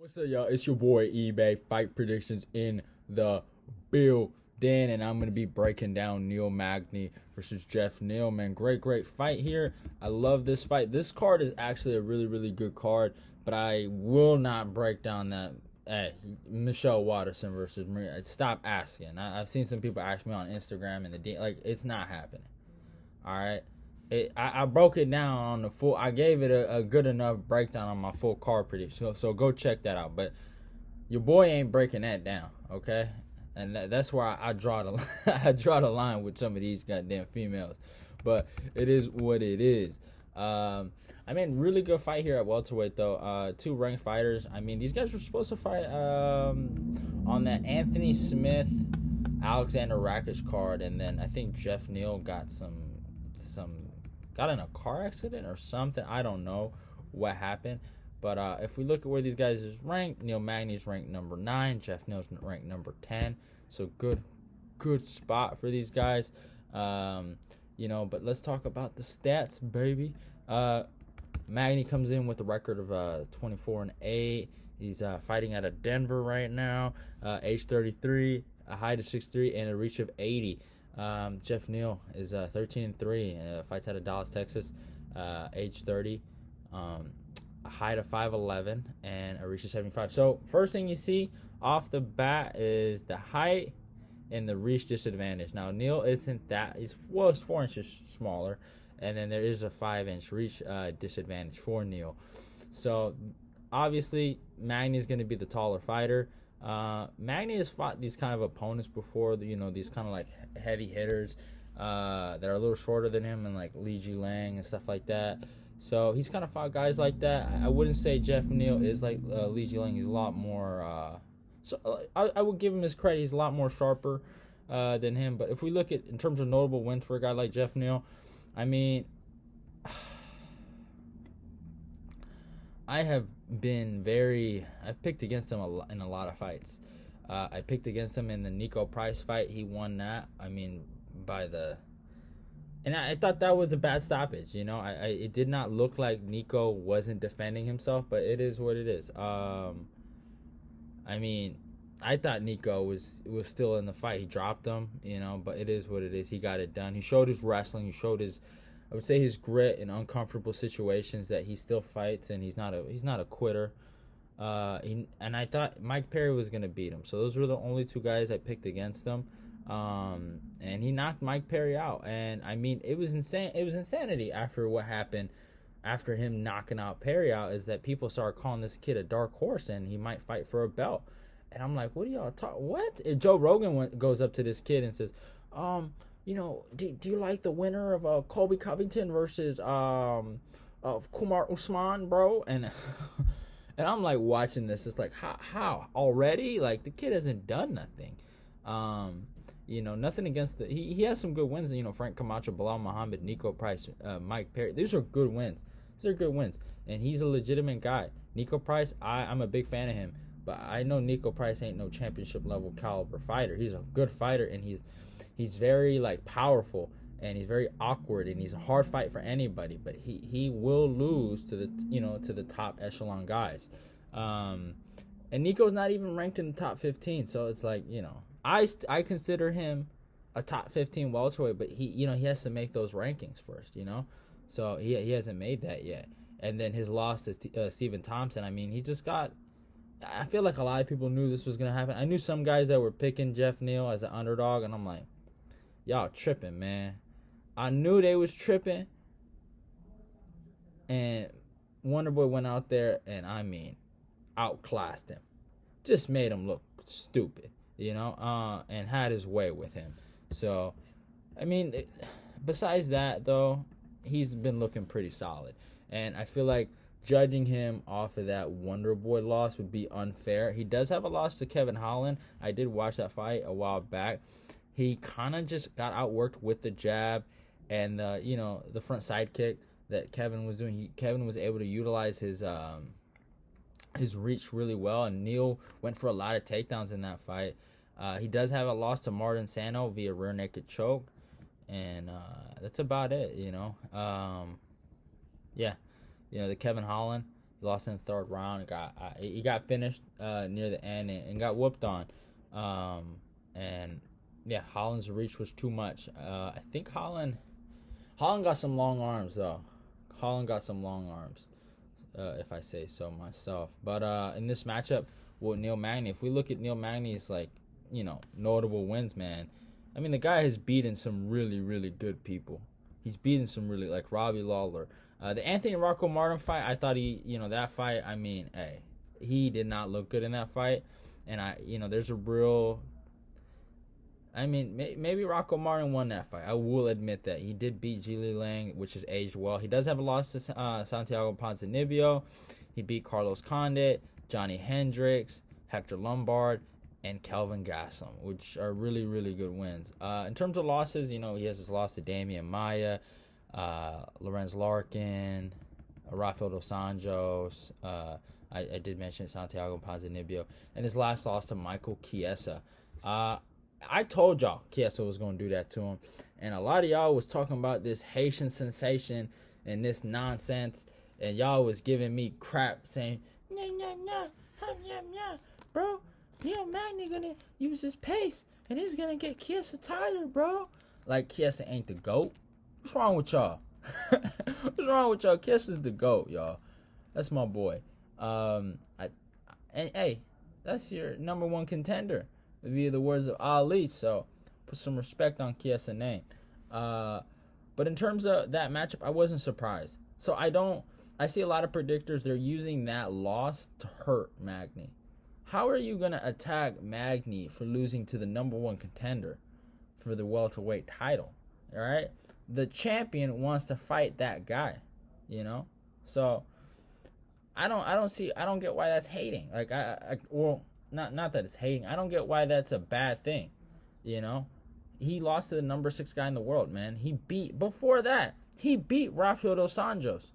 What's up, y'all? It's your boy eBay Fight Predictions in the building, and I'm gonna be breaking down Magny versus Geoff Neal. Man, great fight here. I love this fight. This card is actually a really good card, but I will not break down that. Michelle Watterson versus Maria. Stop asking. I've seen some people ask me on Instagram and it's not happening. All right. I broke it down on the full. I gave it a good enough breakdown on my full card prediction. So go check that out. But your boy ain't breaking that down, okay? And that's where I draw the I draw the line with some of these goddamn females. But it is what it is. I mean, really good fight here at welterweight though. Two ranked fighters. I mean, these guys were supposed to fight on that Anthony Smith, Alexander Rakic card, and then I think Geoff Neal got got in a car accident or something. I don't know what happened. But if we look at where these guys is ranked, Magny's ranked number 9. Geoff Neal's ranked number 10. So good spot for these guys. But let's talk about the stats, baby. Magny comes in with a record of 24-8. He's fighting out of Denver right now. Age 33, a height of 6'3", and a reach of 80. Geoff Neal is 13-3, fights out of Dallas, Texas, age 30, a height of 5'11", and a reach of 75. So first thing you see off the bat is the height and the reach disadvantage. Now Neal isn't that; he's 4 inches smaller, and then there is a 5-inch reach disadvantage for Neal. So obviously Magny is going to be the taller fighter. Magny has fought these kind of opponents before, these kind of like heavy hitters that are a little shorter than him, and like Li Lang and stuff like that. So he's kind of fought guys like that. I wouldn't say Geoff Neal is like Li Lang. He's a lot more. I would give him his credit. He's a lot more sharper than him. But if we look at in terms of notable wins for a guy like Geoff Neal, I mean, I've picked against him in a lot of fights. I picked against him in the Nico Price fight. He won that. I mean, and I thought that was a bad stoppage. It did not look like Nico wasn't defending himself, but it is what it is. I mean, I thought Nico was still in the fight. He dropped him, but it is what it is. He got it done. He showed his wrestling. He showed I would say his grit in uncomfortable situations, that he still fights, and he's not a quitter. And I thought Mike Perry was gonna beat him. So those were the only two guys I picked against him. And he knocked Mike Perry out. And I mean, it was insane. It was insanity after what happened after him knocking out Perry out, is that people started calling this kid a dark horse and he might fight for a belt. And I'm like, what do y'all talk? What? If Joe Rogan goes up to this kid and says, do you like the winner of Colby Covington versus of Kumar Usman, bro? And and I'm like watching this. It's like, how already? Like, the kid hasn't done nothing. Nothing against he has some good wins. Frank Camacho, Bilal Muhammad, Nico Price, Mike Perry. These are good wins. And he's a legitimate guy. Nico Price, I'm a big fan of him. But I know Nico Price ain't no championship level caliber fighter. He's a good fighter, and he's very like powerful, and he's very awkward, and he's a hard fight for anybody. But he will lose to the top echelon guys. And Nico's not even ranked in the top 15, so it's like, I consider him a top 15 welterweight, but he has to make those rankings first, So he hasn't made that yet. And then his loss to Stephen Thompson. I mean, I feel like a lot of people knew this was gonna happen. I knew some guys that were picking Geoff Neal as an underdog, and I'm like, y'all tripping, man. I knew they was tripping. And Wonderboy went out there and, I mean, outclassed him. Just made him look stupid, and had his way with him. So, I mean, besides that, though, he's been looking pretty solid. And I feel like judging him off of that Wonderboy loss would be unfair. He does have a loss to Kevin Holland. I did watch that fight a while back. He kind of just got outworked with the jab and the front side kick that Kevin was doing. Kevin was able to utilize his reach really well, and Neal went for a lot of takedowns in that fight. He does have a loss to Martin Sano via rear naked choke, and that's about it. Yeah. The Kevin Holland, He lost in the third round. He got finished near the end and got whooped on. And yeah, Holland's reach was too much. I think Holland got some long arms though. Holland got some long arms, if I say so myself. But in this matchup with Neil Magny, if we look at Neil Magny's notable wins, man. I mean, the guy has beaten some really, really good people. He's beaten some really, like Robbie Lawler. The Anthony Rocco Martin fight, I thought that fight, I mean, hey, he did not look good in that fight. And there's a real, I mean, maybe Rocco Martin won that fight. I will admit that. He did beat Jili Lang, which has aged well. He does have a loss to Santiago Ponzinibbio. He beat Carlos Condit, Johnny Hendricks, Hector Lombard, and Kelvin Gastelum, which are really, really good wins. In terms of losses, he has his loss to Damian Maia, Lorenz Larkin, Rafael Dos Anjos. I did mention Santiago Ponzinibbio. And his last loss to Michael Chiesa. I told y'all Chiesa was going to do that to him. And a lot of y'all was talking about this Haitian sensation and this nonsense. And y'all was giving me crap saying, nah, bro. Neil Magny gonna use his pace, and he's gonna get Chiesa tired, bro. Like, Chiesa ain't the GOAT. What's wrong with y'all? What's wrong with y'all? Chiesa's the GOAT, y'all. That's my boy. And hey, that's your number one contender, via the words of Ali. So put some respect on Chiesa's name. But in terms of that matchup, I wasn't surprised. So I see a lot of predictors. They're using that loss to hurt Magny. How are you going to attack Magny for losing to the number one contender for the welterweight title? All right? The champion wants to fight that guy, So I don't get why that's hating. Like not that it's hating. I don't get why that's a bad thing. He lost to the number 6 guy in the world, man. Before that, he beat Rafael Dos Anjos.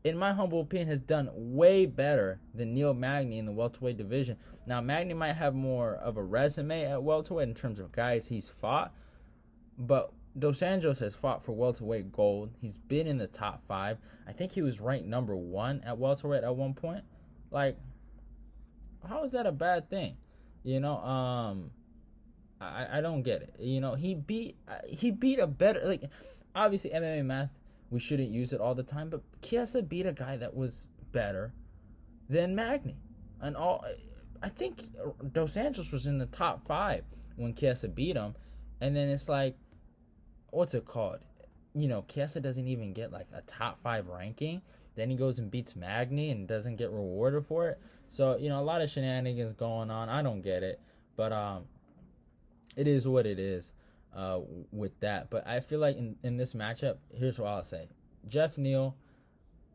In my humble opinion, has done way better than Neil Magny in the welterweight division. Now, Magny might have more of a resume at welterweight in terms of guys he's fought, but Dos Anjos has fought for welterweight gold. He's been in the top 5. I think he was ranked number 1 at welterweight at one point. Like, how is that a bad thing? I don't get it. He beat a better, obviously MMA math. We shouldn't use it all the time, but Chiesa beat a guy that was better than Magny. And I think Dos Anjos was in the top 5 when Chiesa beat him. And then it's like, what's it called? Chiesa doesn't even get like a top 5 ranking. Then he goes and beats Magny and doesn't get rewarded for it. So, a lot of shenanigans going on. I don't get it. But it is what it is. With that, but I feel like in this matchup, here's what I'll say: Geoff Neal,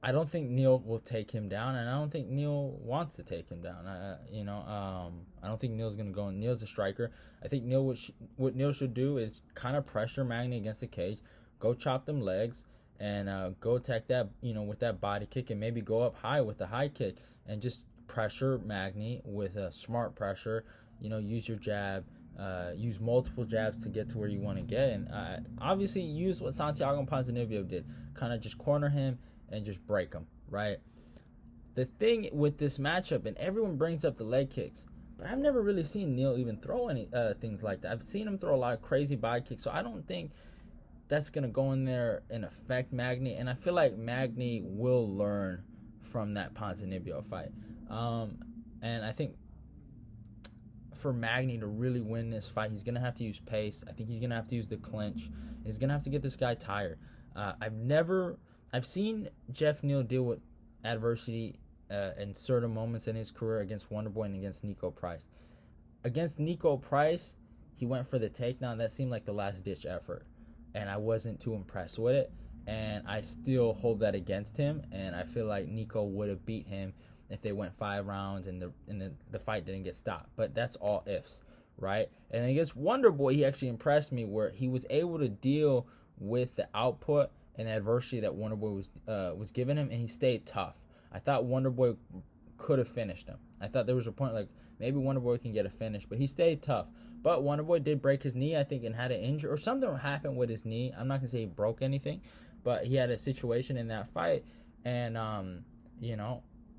I don't think Neal will take him down, and I don't think Neal wants to take him down. I don't think Neal's gonna go. Neal's a striker. I think what Neal should do is kind of pressure Magny against the cage, go chop them legs, and go attack that with that body kick, and maybe go up high with the high kick, and just pressure Magny with a smart pressure. Use your jab. Use multiple jabs to get to where you want to get, and obviously use what Santiago Ponzinibbio did, kind of just corner him and just break him, right? The thing with this matchup, and everyone brings up the leg kicks, but I've never really seen Neal even throw any things like that. I've seen him throw a lot of crazy body kicks, so I don't think that's going to go in there and affect Magny, and I feel like Magny will learn from that Ponzinibbio fight, and I think for Magny to really win this fight, he's going to have to use pace. I think he's going to have to use the clinch. He's going to have to get this guy tired. I've seen Geoff Neal deal with adversity in certain moments in his career against Wonderboy and against Nico Price. Against Nico Price, he went for the takedown. That seemed like the last-ditch effort, and I wasn't too impressed with it, and I still hold that against him, and I feel like Nico would have beat him if they went 5 rounds and the fight didn't get stopped. But that's all ifs, right? And against Wonderboy, he actually impressed me where he was able to deal with the output and the adversity that Wonderboy was giving him, and he stayed tough. I thought Wonderboy could have finished him. I thought there was a point like maybe Wonderboy can get a finish, but he stayed tough. But Wonderboy did break his knee, I think, and had an injury or something happened with his knee. I'm not gonna say he broke anything, but he had a situation in that fight, and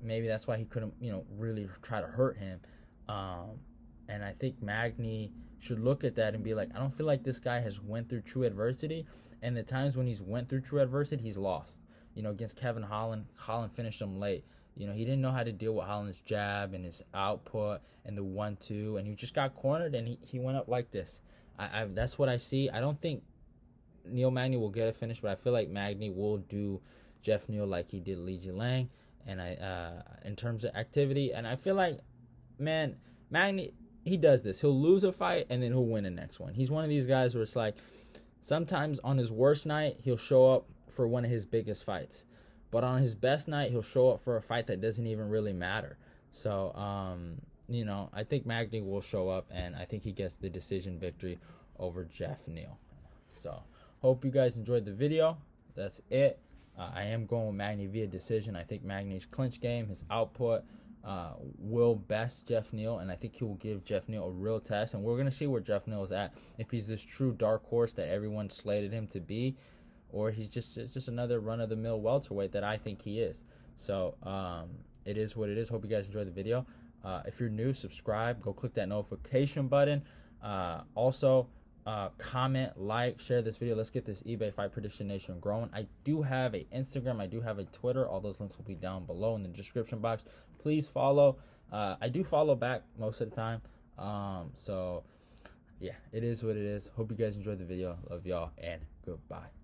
maybe that's why he couldn't, really try to hurt him. And I think Magny should look at that and be like, I don't feel like this guy has went through true adversity. And the times when he's went through true adversity, he's lost. Against Kevin Holland finished him late. He didn't know how to deal with Holland's jab and his output and the 1-2, and he just got cornered and he went up like this. That's what I see. I don't think Neil Magny will get a finish, but I feel like Magny will do Geoff Neal like he did Li Jilang, and in terms of activity, and I feel like, man, Magny, he does this. He'll lose a fight and then he'll win the next one. He's one of these guys where it's like sometimes on his worst night he'll show up for one of his biggest fights, but on his best night he'll show up for a fight that doesn't even really matter. So I think Magny will show up, and I think he gets the decision victory over Geoff Neal. So hope you guys enjoyed the video. That's it. I am going with Magny via decision. I think Magny's clinch game, his output, will best Geoff Neal, and I think he will give Geoff Neal a real test, and we're going to see where Geoff Neal is at, if he's this true dark horse that everyone slated him to be, or he's just another run-of-the-mill welterweight that I think he is. So it is what it is. Hope you guys enjoyed the video. If you're new, subscribe. Go click that notification button. Also, comment, like, share this video. Let's get this eBay Fight Prediction Nation growing. I do have an Instagram. I do have a Twitter. All those links will be down below in the description box. Please follow. I do follow back most of the time. So, yeah, it is what it is. Hope you guys enjoyed the video. Love y'all, and goodbye.